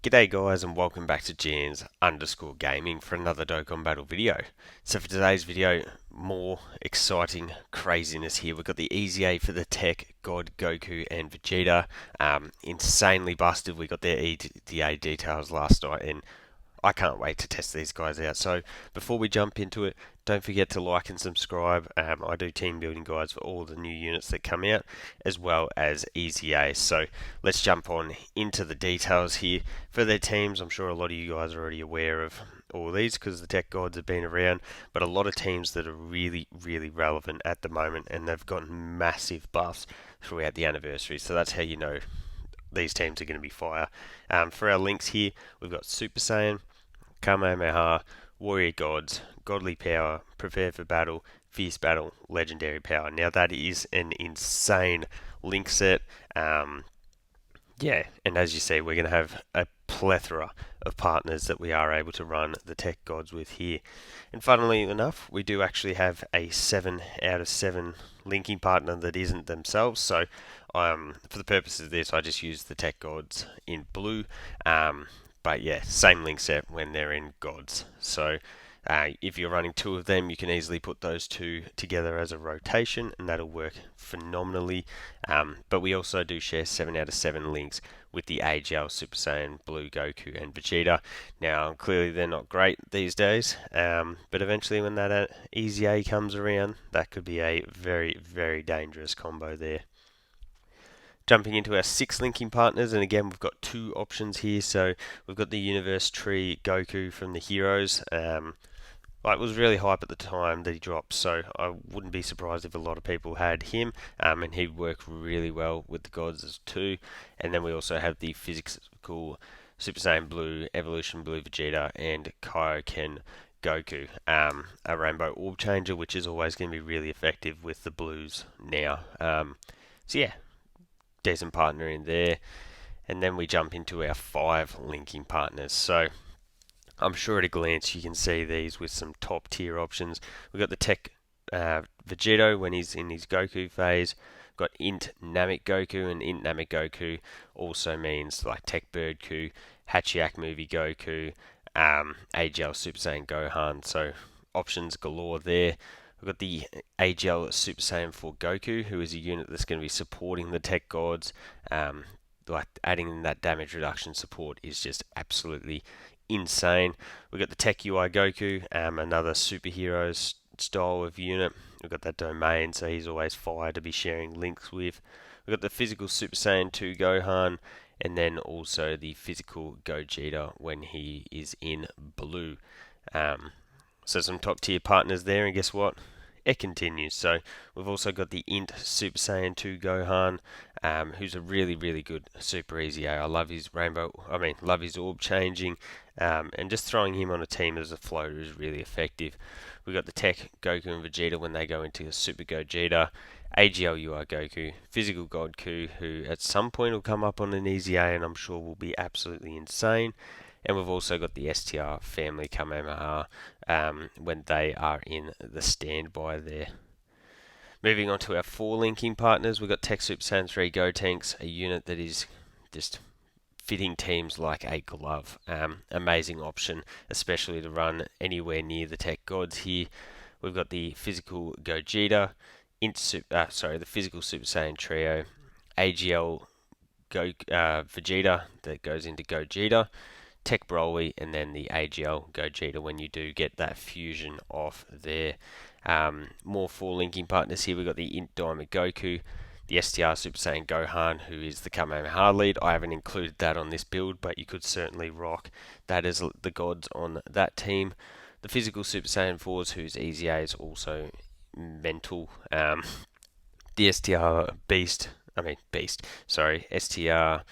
G'day guys and welcome back to Jans_gaming for another Dokkan Battle video. So for today's video, more exciting craziness here. We've got the EZA for the Tech, God, Goku and Vegeta. Insanely busted. We got their EDA details last night and I can't wait to test these guys out. So before we jump into it, don't forget to like and subscribe. I do team building guides for all the new units that come out, as well as EZA. So let's jump on into the details here. For their teams, I'm sure a lot of you guys are already aware of all these because the tech gods have been around, but a lot of teams that are really relevant at the moment, and they've gotten massive buffs throughout the anniversary. So that's how you know these teams are going to be fire. For our links here, we've got Super Saiyan, Kamehameha, Warrior Gods, Godly Power, Prepare for Battle, Fierce Battle, Legendary Power. Now that is an insane link set. Yeah, and as you see, we're going to have a plethora of partners that we are able to run the tech gods with here. And funnily enough, we do actually have a 7 out of 7 linking partner that isn't themselves. So for the purposes of this, I just use the tech gods in blue. But yeah, same link set when they're in gods. So if you're running 2 of them, you can easily put those 2 together as a rotation, and that'll work phenomenally. But we also do share 7 out of 7 links with the AGL, Super Saiyan, Blue, Goku, and Vegeta. Now, clearly they're not great these days, but eventually when that EZA comes around, that could be a very dangerous combo there. Jumping into our 6 linking partners, and again we've got 2 options here. So we've got the Universe Tree Goku from the Heroes. It was really hype at the time that he dropped, so I wouldn't be surprised if a lot of people had him, and he'd work really well with the gods too. And then we also have the physical Super Saiyan Blue, Evolution Blue Vegeta, and Kaioken Goku, a Rainbow Orb Changer, which is always going to be really effective with the blues now. So yeah, decent partner in there. And then we jump into our 5 linking partners. So I'm sure at a glance you can see these with some top tier options. We've got the Tech Vegito when he's in his Goku phase. We've got Int Namek Goku, and Int Namek Goku also means like Tech Bird Ku, Hachiak Movie Goku, AGL Super Saiyan Gohan. So options galore there. We've got the AGL Super Saiyan 4 Goku, who is a unit that's going to be supporting the tech gods. Like adding in that damage reduction support is just absolutely insane. We've got the Tech UI Goku, another superhero style of unit. We've got that domain, so he's always fire to be sharing links with. We've got the physical Super Saiyan 2 Gohan, and then also the physical Gogeta when he is in blue. So some top tier partners there, and guess what? It continues. So we've also got the Int Super Saiyan 2 Gohan, who's a really good Super EZA. I love his love his orb changing, and just throwing him on a team as a floater is really effective. We've got the Tech Goku and Vegeta when they go into Super Gogeta, AGL UI Goku, Physical God Ku, who at some point will come up on an EZA and I'm sure will be absolutely insane. And we've also got the STR family Kamehameha when they are in the standby there. Moving on to our 4 linking partners, we've got Tech Super Saiyan 3 Gotenks, a unit that is just fitting teams like a glove. Amazing option, especially to run anywhere near the tech gods here. We've got the physical Gogeta, the physical Super Saiyan trio, AGL Vegeta that goes into Gogeta, Tech Broly, and then the AGL Gogeta when you do get that fusion off there. More 4 linking partners here. We've got the Int Diamond Goku, the STR Super Saiyan Gohan, who is the Kamehameha lead. I haven't included that on this build, but you could certainly rock that as the gods on that team. The physical Super Saiyan 4s, whose EZA is also mental. The STR STR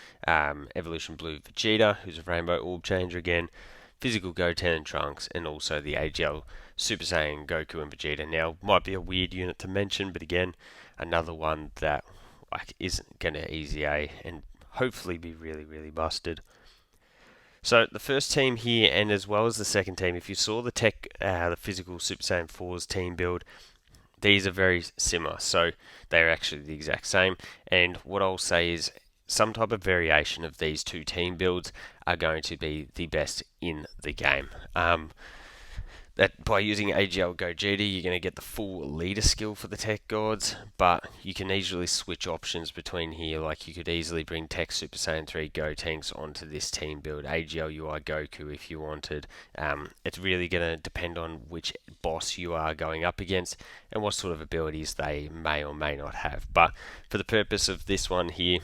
Evolution Blue Vegeta, who's a Rainbow Orb Changer again, Physical Goten and Trunks, and also the AGL Super Saiyan Goku and Vegeta. Now, might be a weird unit to mention, but again, another one that isn't going to EZA and hopefully be really busted. So the first team here, and as well as the second team, if you saw the physical Super Saiyan 4's team build, these are very similar, so they're actually the exact same. And what I'll say is some type of variation of these 2 team builds are going to be the best in the game. That by using AGL Gogeta, you're going to get the full leader skill for the tech gods, but you can easily switch options between here. Like you could easily bring Tech Super Saiyan 3 Gotenks onto this team build, AGL UI Goku if you wanted. It's really going to depend on which boss you are going up against and what sort of abilities they may or may not have. But for the purpose of this one here,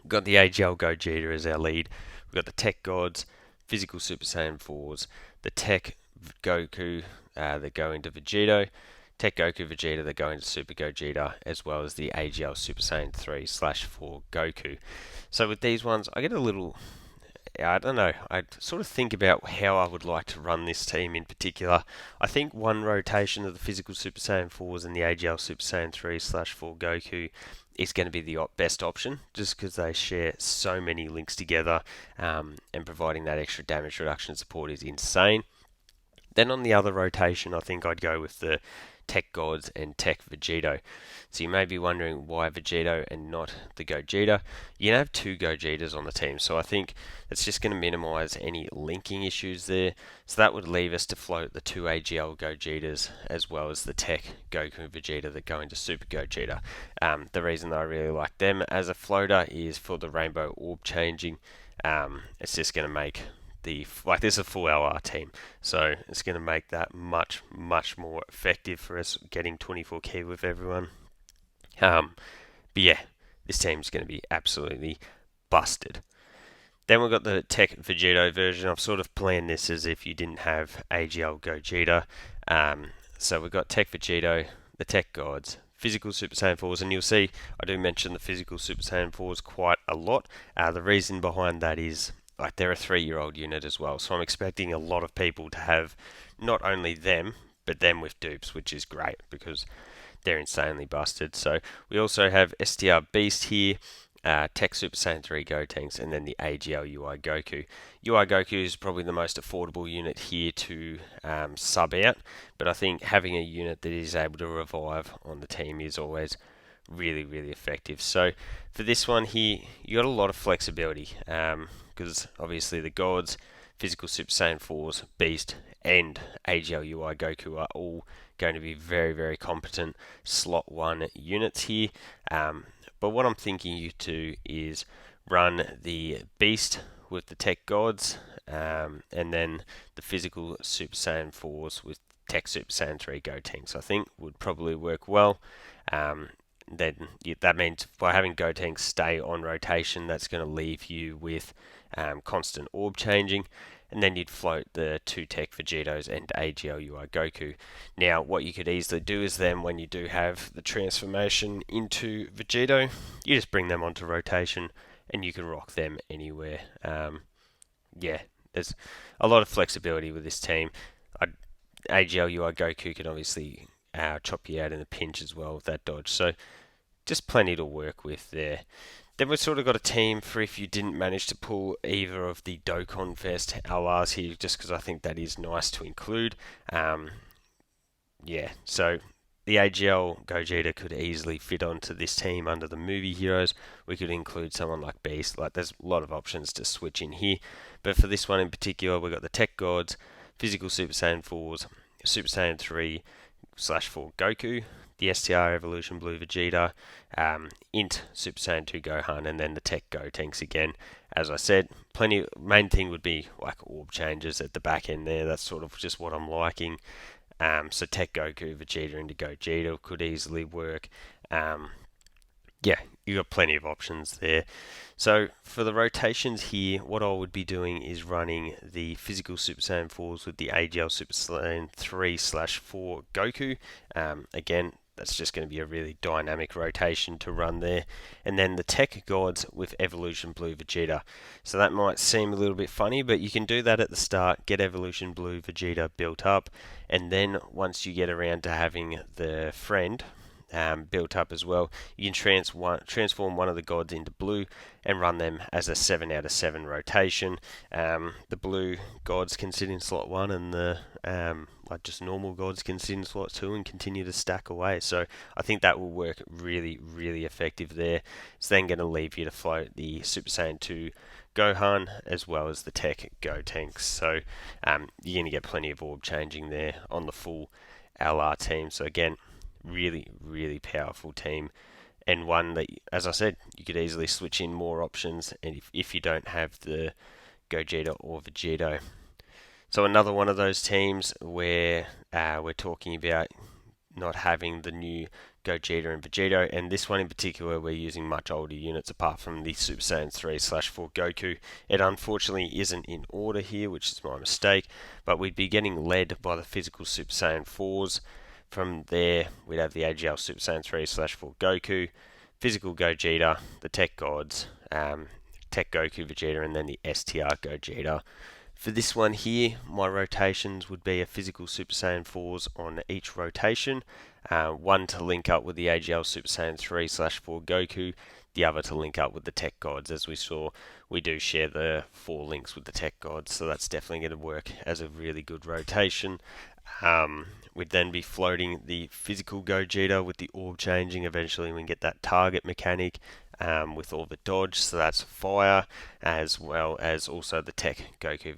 we've got the AGL Gogeta as our lead. We've got the tech gods, physical Super Saiyan 4s, the tech Goku that go into Vegito, Tech Goku Vegeta that go into Super Gogeta, as well as the AGL Super Saiyan 3/4 Goku. So with these ones, I get a little, I don't know, I sort of think about how I would like to run this team in particular. I think one rotation of the physical Super Saiyan 4s and the AGL Super Saiyan 3/4 Goku is going to be the best option, just because they share so many links together, and providing that extra damage reduction support is insane. Then on the other rotation, I think I'd go with the Tech Gods and Tech Vegito. So you may be wondering why Vegito and not the Gogeta. You can have two Gogetas on the team, so I think it's just going to minimize any linking issues there. So that would leave us to float the two AGL Gogetas as well as the Tech Goku Vegeta that go into Super Gogeta. The reason I really like them as a floater is for the rainbow orb changing. It's just going to make this is a full LR team, so it's going to make that much more effective for us getting 24 key with everyone. But yeah, this team's going to be absolutely busted. Then we've got the Tech Vegito version. I've sort of planned this as if you didn't have AGL Gogeta. So we've got Tech Vegito, the Tech Gods, physical Super Saiyan 4s, and you'll see I do mention the physical Super Saiyan 4s quite a lot. The reason behind that is they're a 3-year-old unit as well, so I'm expecting a lot of people to have not only them, but them with dupes, which is great because they're insanely busted. So we also have STR Beast here, Tech Super Saiyan 3 Gotenks, and then the AGL UI Goku. UI Goku is probably the most affordable unit here to sub out, but I think having a unit that is able to revive on the team is always really effective. So for this one here, you got a lot of flexibility, because obviously the gods, physical Super Saiyan 4s, Beast, and AGL UI Goku are all going to be very competent slot 1 units here. But what I'm thinking you do is run the Beast with the Tech Gods, and then the physical Super Saiyan 4s with Tech Super Saiyan 3 Gotenks. I think would probably work well. Then that means by having Gotenks stay on rotation, that's going to leave you with constant orb changing, and then you'd float the two Tech Vegetos and AGL UI Goku. Now, what you could easily do is then, when you do have the transformation into Vegito, you just bring them onto rotation, and you can rock them anywhere. Yeah, there's a lot of flexibility with this team. AGL UI Goku can obviously chop you out in a pinch as well with that dodge, so just plenty to work with there. Then we've sort of got a team for if you didn't manage to pull either of the Dokkan Fest LRs here, just because I think that is nice to include. Yeah, so the AGL Gogeta could easily fit onto this team under the movie heroes. We could include someone like Beast. There's a lot of options to switch in here, but for this one in particular, we've got the Tech Gods, physical Super Saiyan 4s, Super Saiyan 3/4 Goku, the STR Evolution Blue Vegeta, Int Super Saiyan 2 Gohan, and then the Tech Gotenks again. As I said, main thing would be like orb changes at the back end there. That's sort of just what I'm liking. So Tech Goku Vegeta into Gogeta could easily work. Yeah, you got plenty of options there. So for the rotations here, what I would be doing is running the physical Super Saiyan 4s with the AGL Super Saiyan 3/4 Goku. Again, that's just going to be a really dynamic rotation to run there. And then the Tech Gods with Evolution Blue Vegeta. So that might seem a little bit funny, but you can do that at the start, get Evolution Blue Vegeta built up, and then once you get around to having the friend, built up as well. You can transform one of the gods into blue and run them as a 7 out of 7 rotation. The blue gods can sit in slot 1 and the like just normal gods can sit in slot 2 and continue to stack away. So I think that will work really, really effective there. It's then going to leave you to float the Super Saiyan 2 Gohan as well as the Tech Gotenks. So you're going to get plenty of orb changing there on the full LR team. So again, really, really powerful team, and one that, as I said, you could easily switch in more options, and if you don't have the Gogeta or Vegito. So another one of those teams where we're talking about not having the new Gogeta and Vegito, and this one in particular we're using much older units apart from the Super Saiyan 3/4 Goku. It unfortunately isn't in order here, which is my mistake, but we'd be getting led by the physical Super Saiyan 4s. From there, we'd have the AGL Super Saiyan 3/4 Goku, Physical Gogeta, the Tech Gods, Tech Goku Vegeta, and then the STR Gogeta. For this one here, my rotations would be a Physical Super Saiyan 4s on each rotation, one to link up with the AGL Super Saiyan 3/4 Goku, the other to link up with the Tech Gods. As we saw, we do share the 4 links with the Tech Gods, so that's definitely going to work as a really good rotation. We'd then be floating the Physical Gogeta with the orb changing. Eventually we can get that target mechanic with all the dodge, so that's fire, as well as also the Tech Goku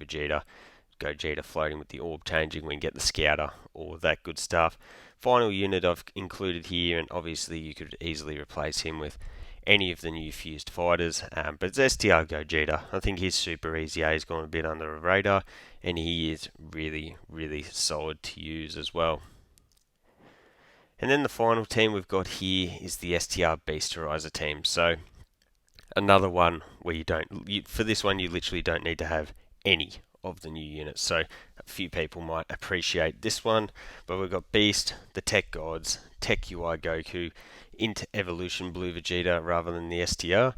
Gogeta floating with the orb changing. We can get the scouter, all of that good stuff. Final unit I've included here, and obviously you could easily replace him with any of the new fused fighters, but it's STR Gogeta. I think his Super EZA has gone a bit under the radar, and he is really, really solid to use as well. And then the final team we've got here is the STR Beasterizer team. So another one where for this one you literally don't need to have any of the new units. So a few people might appreciate this one, but we've got Beast, the Tech Gods, Tech UI Goku, Int Evolution Blue Vegeta rather than the STR,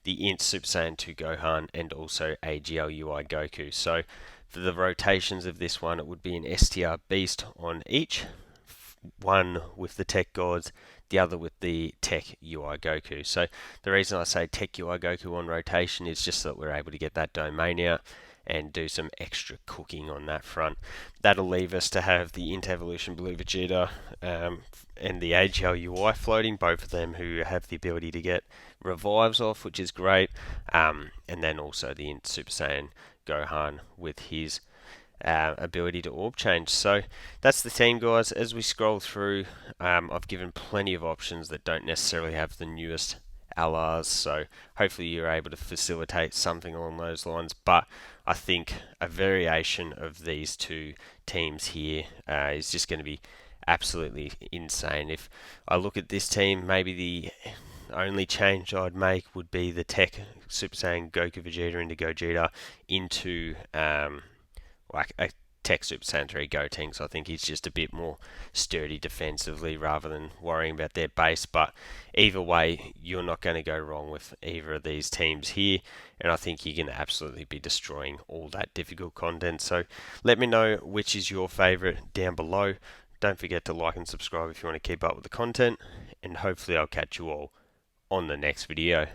the Int Super Saiyan 2 Gohan, and also AGL UI Goku. So for the rotations of this one, it would be an STR Beast on each, one with the Tech Gods, the other with the Tech UI Goku. So the reason I say Tech UI Goku on rotation is just so that we're able to get that domain out and do some extra cooking on that front. That'll leave us to have the Int Evolution Blue Vegeta and the AGL UI floating, both of them who have the ability to get revives off, which is great, and then also the Int Super Saiyan Gohan with his ability to orb change. So that's the team, guys. As we scroll through, I've given plenty of options that don't necessarily have the newest LRs, so hopefully you're able to facilitate something along those lines. But I think a variation of these two teams here is just going to be absolutely insane. If I look at this team, maybe the only change I'd make would be the Tech Super Saiyan Goku Vegeta into Gogeta into like a Tech Super Saiyan 3 Gotenks. I think he's just a bit more sturdy defensively rather than worrying about their base. But either way, you're not going to go wrong with either of these teams here, and I think you're going to absolutely be destroying all that difficult content. So let me know which is your favourite down below. Don't forget to like and subscribe if you want to keep up with the content, and hopefully I'll catch you all on the next video.